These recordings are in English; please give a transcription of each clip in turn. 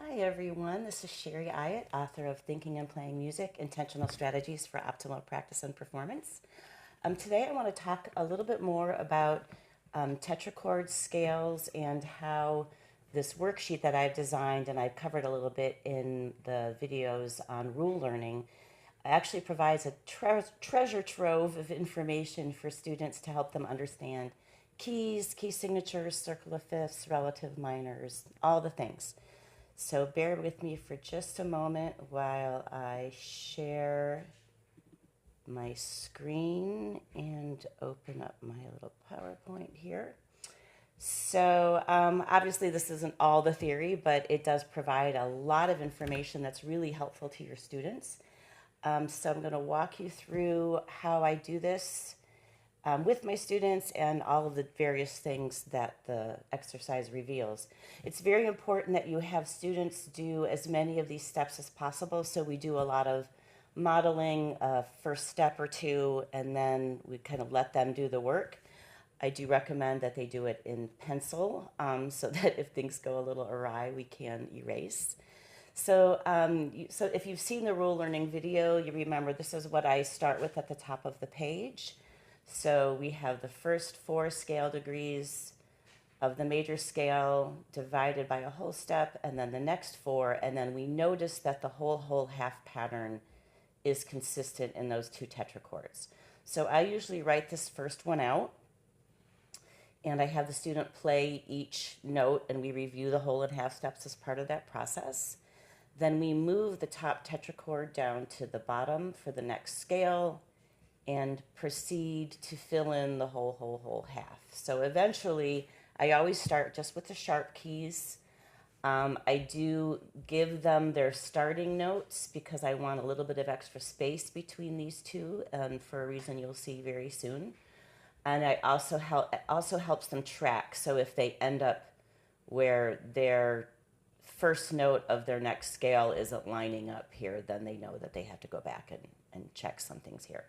Hi everyone, this is Sherry Ayatt, author of Thinking and Playing Music, Intentional Strategies for Optimal Practice and Performance. Today I want to talk a little bit more about tetrachord scales and how this worksheet that I've designed, and I've covered a little bit in the videos on rule learning, actually provides a treasure trove of information for students to help them understand keys, key signatures, circle of fifths, relative minors, all the things. So bear with me for just a moment while I share my screen and open up my little PowerPoint here. So obviously this isn't all the theory, but it does provide a lot of information that's really helpful to your students. So I'm going to walk you through how I do this with my students and all of the various things that the exercise reveals. It's very important that you have students do as many of these steps as possible. So we do a lot of modeling, first step or two, and then we kind of let them do the work. I do recommend that they do it in pencil so that if things go a little awry, we can erase. So if you've seen the rule learning video, you remember this is what I start with at the top of the page. So we have the first 4 scale degrees of the major scale divided by a whole step, and then the next 4, and then we notice that the whole half pattern is consistent in those 2 tetrachords. So I usually write this first one out, and I have the student play each note, and we review the whole and half steps as part of that process. Then we move the top tetrachord down to the bottom for the next scale, and proceed to fill in the whole half. So eventually, I always start just with the sharp keys. I do give them their starting notes because I want a little bit of extra space between these two, and for a reason you'll see very soon. And it also helps them track. So if they end up where their first note of their next scale isn't lining up here, then they know that they have to go back and check some things here.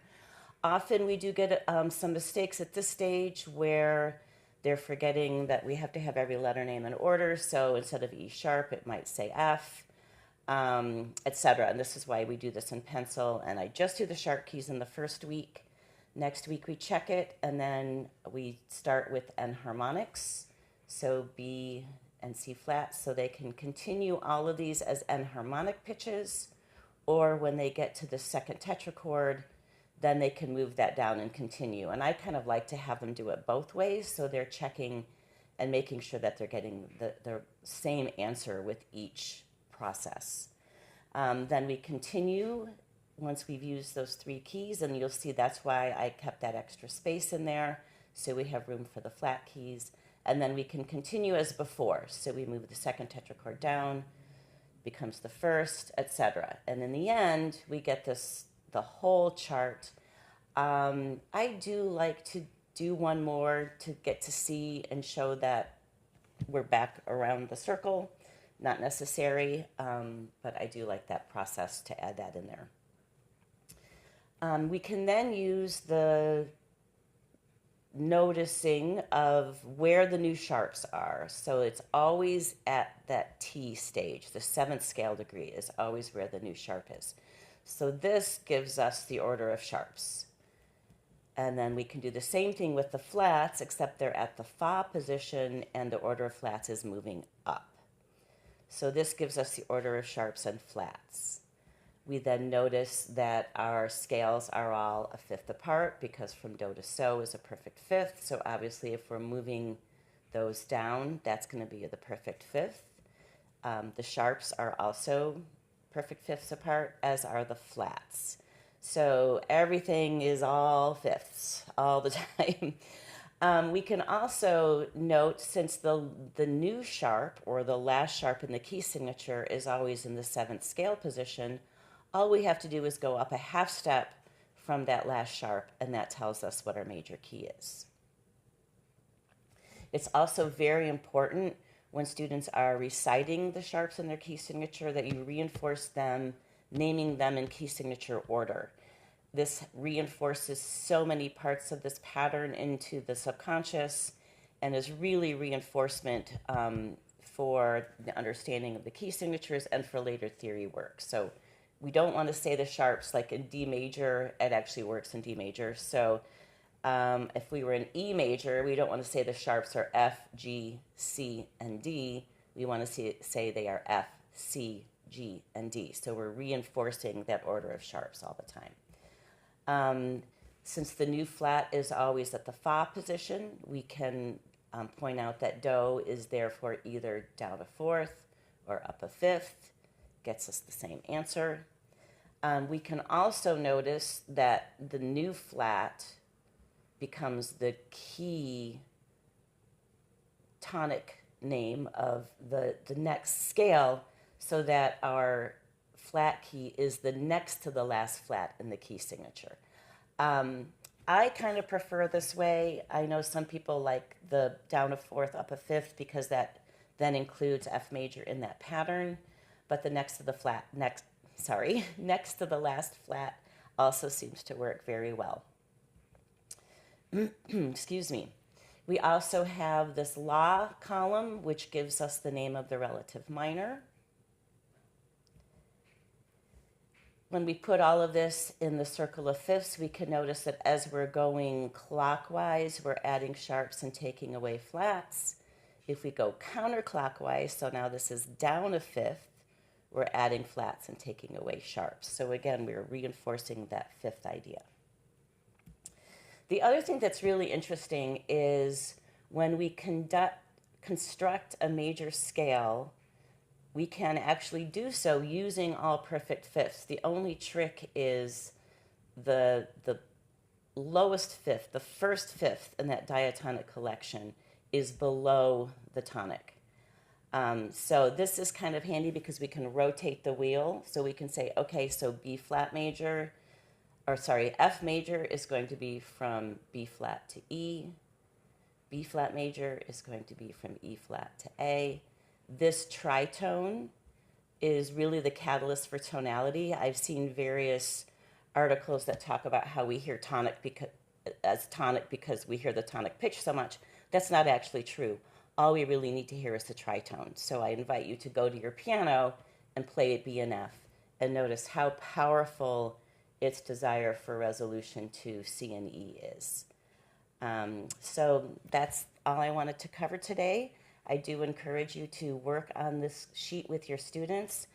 Often we do get some mistakes at this stage where they're forgetting that we have to have every letter name in order. So instead of E sharp, it might say F, etc. And this is why we do this in pencil. And I just do the sharp keys in the first week. Next week we check it, and then we start with enharmonics. So B and C flat, so they can continue all of these as enharmonic pitches, or when they get to the second tetrachord, then they can move that down and continue. And I kind of like to have them do it both ways, so they're checking and making sure that they're getting the same answer with each process. Then we continue once we've used those 3 keys, and you'll see that's why I kept that extra space in there, so we have room for the flat keys. And then we can continue as before. So we move the second tetrachord down, becomes the first, etc. And in the end, we get the whole chart. I do like to do one more to get to see and show that we're back around the circle. Not necessary, but I do like that process to add that in there. We can then use the noticing of where the new sharps are. So it's always at that T stage. The 7th scale degree is always where the new sharp is. So this gives us the order of sharps. And then we can do the same thing with the flats, except they're at the fa position and the order of flats is moving up. So this gives us the order of sharps and flats. We then notice that our scales are all a fifth apart because from do to so is a perfect fifth. So obviously if we're moving those down, that's going to be the perfect fifth. The sharps are also perfect fifths apart, as are the flats. So everything is all fifths all the time. We can also note, since the new sharp or the last sharp in the key signature is always in the 7th scale position, all we have to do is go up a half step from that last sharp, and that tells us what our major key is. It's also very important when students are reciting the sharps in their key signature that you reinforce them, naming them in key signature order. This reinforces so many parts of this pattern into the subconscious and is really reinforcement for the understanding of the key signatures and for later theory work. So we don't want to say the sharps like in D major. It actually works in D major. So if we were in E major, we don't want to say the sharps are F, G, C, and D. We want to say they are F, C, G, and D. So we're reinforcing that order of sharps all the time. Since the new flat is always at the fa position, we can point out that do is therefore either down a fourth or up a fifth. Gets us the same answer. We can also notice that the new flat becomes the key tonic name of the next scale, so that our flat key is the next to the last flat in the key signature. I kind of prefer this way. I know some people like the down a fourth, up a fifth, because that then includes F major in that pattern. But the next to the last flat also seems to work very well. Excuse me. We also have this la column, which gives us the name of the relative minor. When we put all of this in the circle of fifths, we can notice that as we're going clockwise, we're adding sharps and taking away flats. If we go counterclockwise, so now this is down a fifth, we're adding flats and taking away sharps. So again, we're reinforcing that fifth idea. The other thing that's really interesting is when we construct a major scale, we can actually do so using all perfect fifths. The only trick is the lowest fifth, the first fifth in that diatonic collection is below the tonic. So this is kind of handy because we can rotate the wheel. So we can say, okay, so F major is going to be from B flat to E. B flat major is going to be from E flat to A. This tritone is really the catalyst for tonality. I've seen various articles that talk about how we hear tonic because we hear the tonic pitch so much. That's not actually true. All we really need to hear is the tritone. So I invite you to go to your piano and play it B and F and notice how powerful its desire for resolution to C and E is. So that's all I wanted to cover today. I do encourage you to work on this sheet with your students.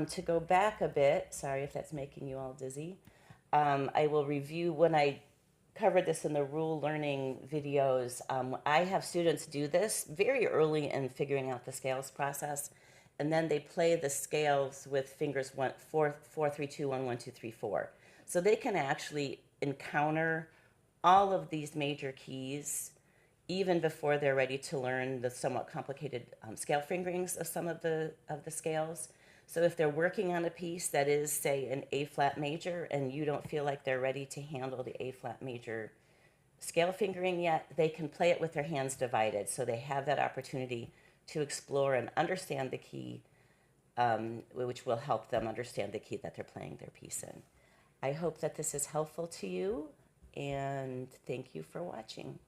To go back a bit, sorry if that's making you all dizzy, I will review when I covered this in the rule learning videos. I have students do this very early in figuring out the scales process, and then they play the scales with fingers 4, 3, 2, 1, 1, 2, 3, 4. So they can actually encounter all of these major keys even before they're ready to learn the somewhat complicated scale fingerings of some of the scales. So if they're working on a piece that is, say, an A flat major, and you don't feel like they're ready to handle the A flat major scale fingering yet, they can play it with their hands divided. So they have that opportunity to explore and understand the key, which will help them understand the key that they're playing their piece in. I hope that this is helpful to you, and thank you for watching.